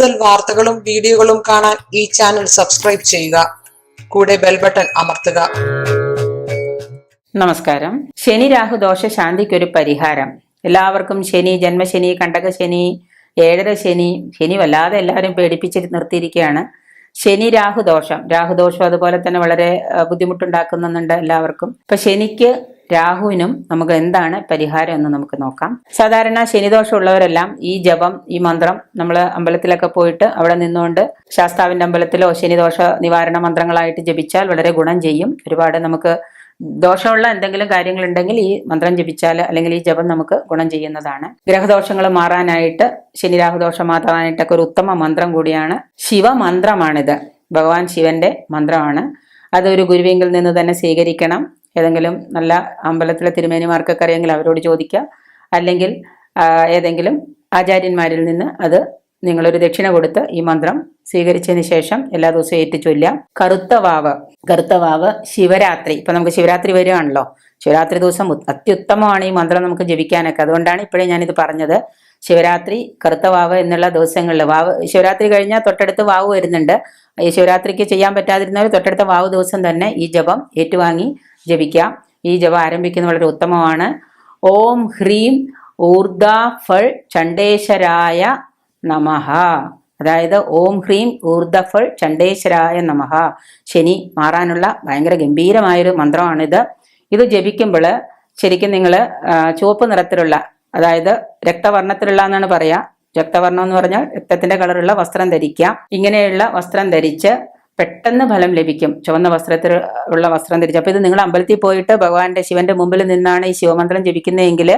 കൂടുതൽ വാർത്തകളും വീഡിയോകളും കാണാൻ ഈ ചാനൽ സബ്സ്ക്രൈബ് ചെയ്യുക. കൂടെ ബെൽ ബട്ടൺ അമർത്തുക. നമസ്കാരം. ശനി രാഹു ദോഷ ശാന്തിക്കൊരു പരിഹാരം. എല്ലാവർക്കും ശനി, ജന്മശനി, കണ്ടകശനി, ഏഴര ശനി, ശനി വല്ലാതെ എല്ലാവരും പേടിപ്പിച്ച് നിർത്തിയിരിക്കുകയാണ്. ശനി രാഹുദോഷം അതുപോലെ തന്നെ വളരെ ബുദ്ധിമുട്ടുണ്ടാക്കുന്നുണ്ട് എല്ലാവർക്കും. ഇപ്പൊ ശനിക്ക് രാഹുവിനും നമുക്ക് എന്താണ് പരിഹാരം എന്ന് നമുക്ക് നോക്കാം. സാധാരണ ശനിദോഷമുള്ളവരെല്ലാം ഈ ജപം, ഈ മന്ത്രം നമ്മൾ അമ്പലത്തിലൊക്കെ പോയിട്ട് അവിടെ നിന്നുകൊണ്ട് ശാസ്താവിന്റെ അമ്പലത്തിലോ ശനിദോഷ നിവാരണ മന്ത്രങ്ങളായിട്ട് ജപിച്ചാൽ വളരെ ഗുണം ചെയ്യും. ഒരുപാട് നമുക്ക് ദോഷമുള്ള എന്തെങ്കിലും കാര്യങ്ങൾ ഉണ്ടെങ്കിൽ ഈ മന്ത്രം ജപിച്ചാൽ അല്ലെങ്കിൽ ഈ ജപം നമുക്ക് ഗുണം ചെയ്യുന്നതാണ്. ഗ്രഹദോഷങ്ങൾ മാറാനായിട്ട്, ശനി രാഹുദോഷം മാറാനായിട്ടൊക്കെ ഒരു ഉത്തമ മന്ത്രം കൂടിയാണ്. ശിവമന്ത്രമാണിത്. ഭഗവാൻ ശിവന്റെ മന്ത്രമാണ്. അതൊരു ഗുരുവിങ്കിൽ നിന്ന് തന്നെ സ്വീകരിക്കണം. ഏതെങ്കിലും നല്ല അമ്പലത്തിലെ തിരുമേനിമാർക്കൊക്കെ അറിയെങ്കിൽ അവരോട് ചോദിക്കുക. അല്ലെങ്കിൽ ഏതെങ്കിലും ആചാര്യന്മാരിൽ നിന്ന് അത് നിങ്ങളൊരു ദക്ഷിണ കൊടുത്ത് ഈ മന്ത്രം സ്വീകരിച്ചതിന് ശേഷം എല്ലാ ദിവസവും ഏറ്റു ചൊല്ലാം. കറുത്ത വാവ് ശിവരാത്രി. ഇപ്പൊ നമുക്ക് ശിവരാത്രി വരികയാണല്ലോ. ശിവരാത്രി ദിവസം അത്യുത്തമമാണ് ഈ മന്ത്രം നമുക്ക് ജപിക്കാനൊക്കെ. അതുകൊണ്ടാണ് ഇപ്പോഴേ ഞാനിത് പറഞ്ഞത്. ശിവരാത്രി, കറുത്ത വാവ് എന്നുള്ള ദിവസങ്ങളിൽ ശിവരാത്രി കഴിഞ്ഞാൽ തൊട്ടടുത്ത് വാവ് വരുന്നുണ്ട്. ഈ ശിവരാത്രിക്ക് ചെയ്യാൻ പറ്റാതിരുന്നവർ തൊട്ടടുത്ത വാവ് ദിവസം തന്നെ ഈ ജപം ഏറ്റുവാങ്ങി ജപിക്കാം. ഈ ജപം ആരംഭിക്കുന്നത് വളരെ ഉത്തമമാണ്. ഓം ഹ്രീം ഊർദാ ഫൾ ചണ്ഡേശ്വരായ നമഃ. അതായത് ഓം ഹ്രീം ഊർദഫൾ ചണ്ഡേശ്വരായ നമഃ. ശനി മാറാനുള്ള ഭയങ്കര ഗംഭീരമായൊരു മന്ത്രമാണിത്. ഇത് ജപിക്കുമ്പോൾ ശരിക്കും നിങ്ങൾ ചുവപ്പ് നിറത്തിലുള്ള, അതായത് രക്തവർണ്ണത്തിലുള്ള എന്നാണ് പറയാ. രക്തവർണ്ണം എന്ന് പറഞ്ഞാൽ രക്തത്തിന്റെ കളറുള്ള വസ്ത്രം ധരിക്കാം. ഇങ്ങനെയുള്ള വസ്ത്രം ധരിച്ച് പെട്ടെന്ന് ഫലം ലഭിക്കും. ചുവന്ന വസ്ത്രത്തിലുള്ള വസ്ത്രം ധരിച്ച്. അപ്പൊ ഇത് നിങ്ങൾ അമ്പലത്തിൽ പോയിട്ട് ഭഗവാന്റെ ശിവന്റെ മുമ്പിൽ നിന്നാണ് ഈ ശിവമന്ത്രം ജപിക്കുന്നതെങ്കിൽ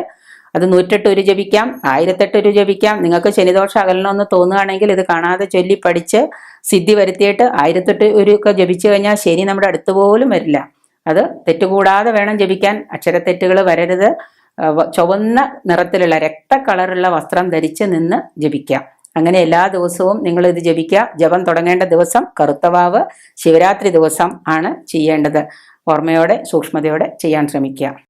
അത് 108 ഉരു ജപിക്കാം, 1008 ഉരു ജപിക്കാം. നിങ്ങൾക്ക് ശനിദോഷം അകലണമെന്ന് തോന്നുകയാണെങ്കിൽ ഇത് കാണാതെ ചൊല്ലി പഠിച്ച് സിദ്ധി വരുത്തിയിട്ട് 1008 ഉരു ഒക്കെ ജപിച്ചു കഴിഞ്ഞാൽ ശനി നമ്മുടെ അടുത്ത് പോലും വരില്ല. അത് തെറ്റുകൂടാതെ വേണം ജപിക്കാൻ. അക്ഷരത്തെറ്റുകൾ വരരുത്. ചുവന്ന നിറത്തിലുള്ള രക്ത കളറുള്ള വസ്ത്രം ധരിച്ച് നിന്ന് ജപിക്കാം. അങ്ങനെ എല്ലാ ദിവസവും നിങ്ങൾ ഇത് ജപിക്കുക. ജപം തുടങ്ങേണ്ട ദിവസം കറുത്തവാവ് ശിവരാത്രി ദിവസം ആണ് ചെയ്യേണ്ടത്. ഓർമ്മയോടെ, സൂക്ഷ്മതയോടെ ചെയ്യാൻ ശ്രമിക്കുക.